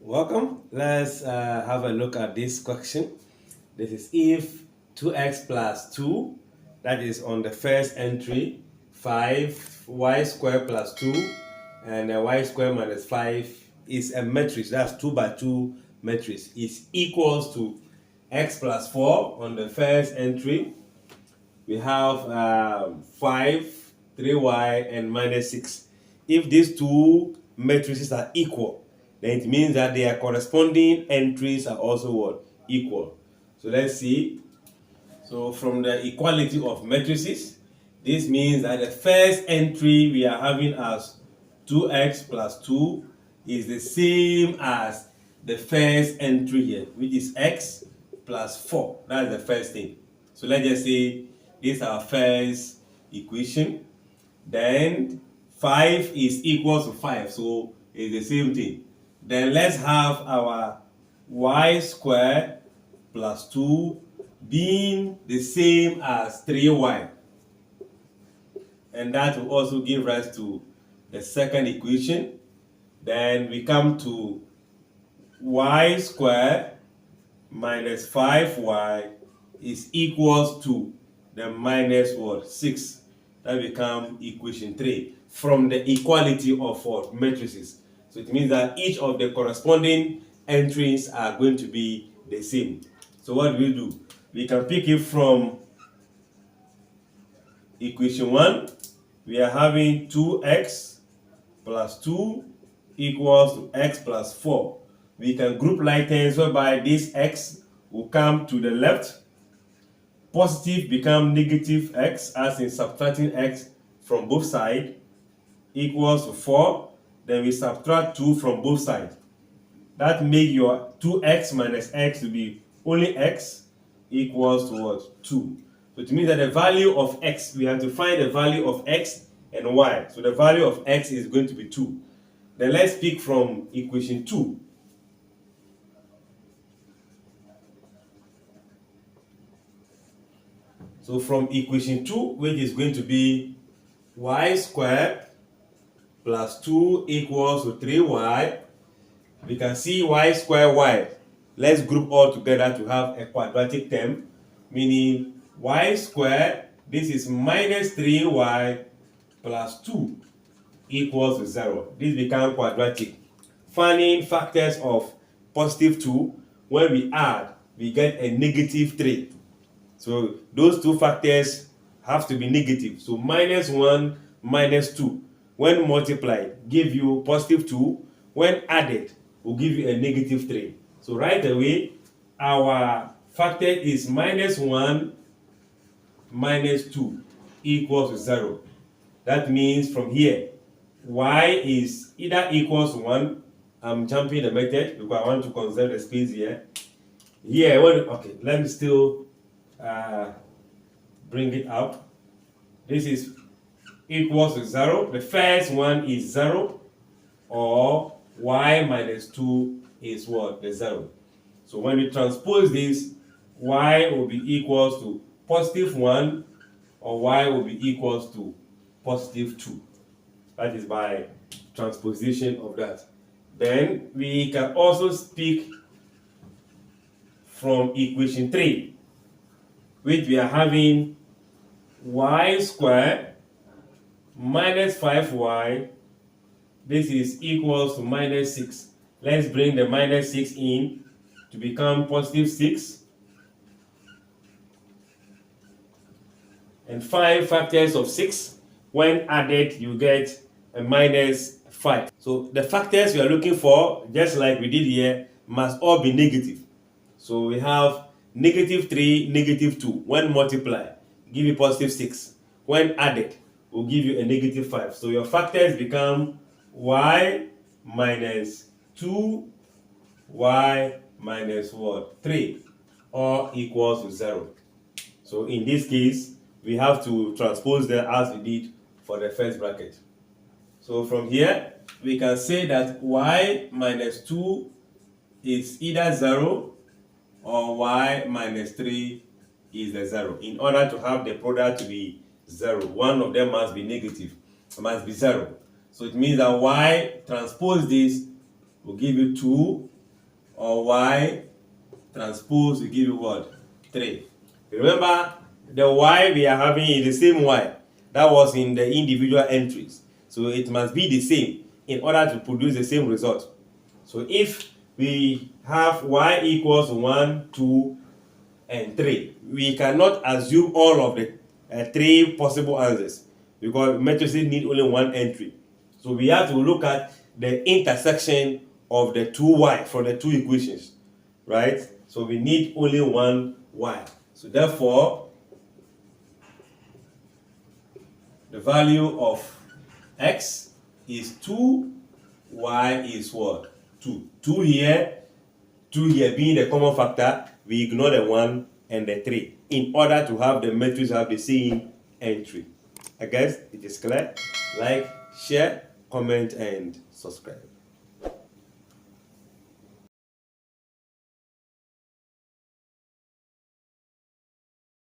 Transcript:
Welcome. Let's have a look at this question. This is if 2x plus 2, that is on the first entry, 5y squared plus 2, and y squared minus 5 is a matrix. That's 2 by 2 matrix. Is equals to x plus 4 on the first entry. We have 5, 3y, and minus 6. If these two matrices are equal, then it means that their corresponding entries are also what? Equal. So let's see. So from the equality of matrices, this means that the first entry we are having as 2x plus 2 is the same as the first entry here, which is x plus 4. That's the first thing. So let's just say this is our first equation. Then 5 is equal to 5, so it's the same thing. Then let's have our y squared plus 2 being the same as 3y. And that will also give rise to the second equation. Then we come to y squared minus 5y is equals to the minus what? 6. That becomes equation 3 from the equality of what? Matrices. So it means that each of the corresponding entries are going to be the same. So what do? We can pick it from equation 1. We are having 2x plus 2 equals to x plus 4. We can group like terms whereby this x will come to the left. Positive become negative x, as in subtracting x from both sides, equals to 4. Then we subtract 2 from both sides. That makes your 2x minus x to be only x equals to what? 2. So it means that the value of x, we have to find the value of x and y. So the value of x is going to be 2. Then let's pick from equation 2. So from equation 2, which is going to be y squared plus 2 equals to 3y, we can see y squared y. Let's group all together to have a quadratic term, meaning y squared, this is minus 3y plus 2 equals to 0. This becomes quadratic. Finding factors of positive 2, when we add, we get a negative 3. So those two factors have to be negative. So minus 1 minus 2, when multiplied, give you positive 2. When added, will give you a negative 3. So right away, our factor is minus 1 minus 2 equals to 0. That means from here, y is either equals to 1. I'm jumping the method because I want to conserve the space here. Here, okay, let me still bring it up. This is equals to 0. The first one is 0, or y minus 2 is what? The 0. So when we transpose this, y will be equals to positive 1, or y will be equals to positive 2. That is by transposition of that. Then we can also speak from equation 3, which we are having y squared minus 5y, this is equals to minus 6. Let's bring the minus 6 in to become positive 6. And 5 factors of 6, when added, you get a minus 5. So the factors we are looking for, just like we did here, must all be negative. So we have negative 3, negative 2. When multiplied, give you positive 6. When added, will give you a negative 5. So your factors become y minus 2, y minus what? 3, or equals to 0. So in this case, we have to transpose them as we did for the first bracket. So from here, we can say that y minus 2 is either 0 or y minus 3 is the 0. In order to have the product to be 0, one of them must be negative. It must be 0. So it means that y transpose this will give you 2 or y transpose will give you what? 3. Remember, the y we are having is the same y that was in the individual entries. So it must be the same in order to produce the same result. So if we have y equals 1, 2, and 3, we cannot assume all of the 3 possible answers because matrices need only one entry. So we have to look at the intersection of the 2y from the 2 equations, right? So we need only one y. So therefore, the value of x is 2, y is what? 2. 2 here being the common factor, we ignore the 1 and the 3 in order to have the matrix have the same entry. I guess it is clear. Like, share, comment, and subscribe.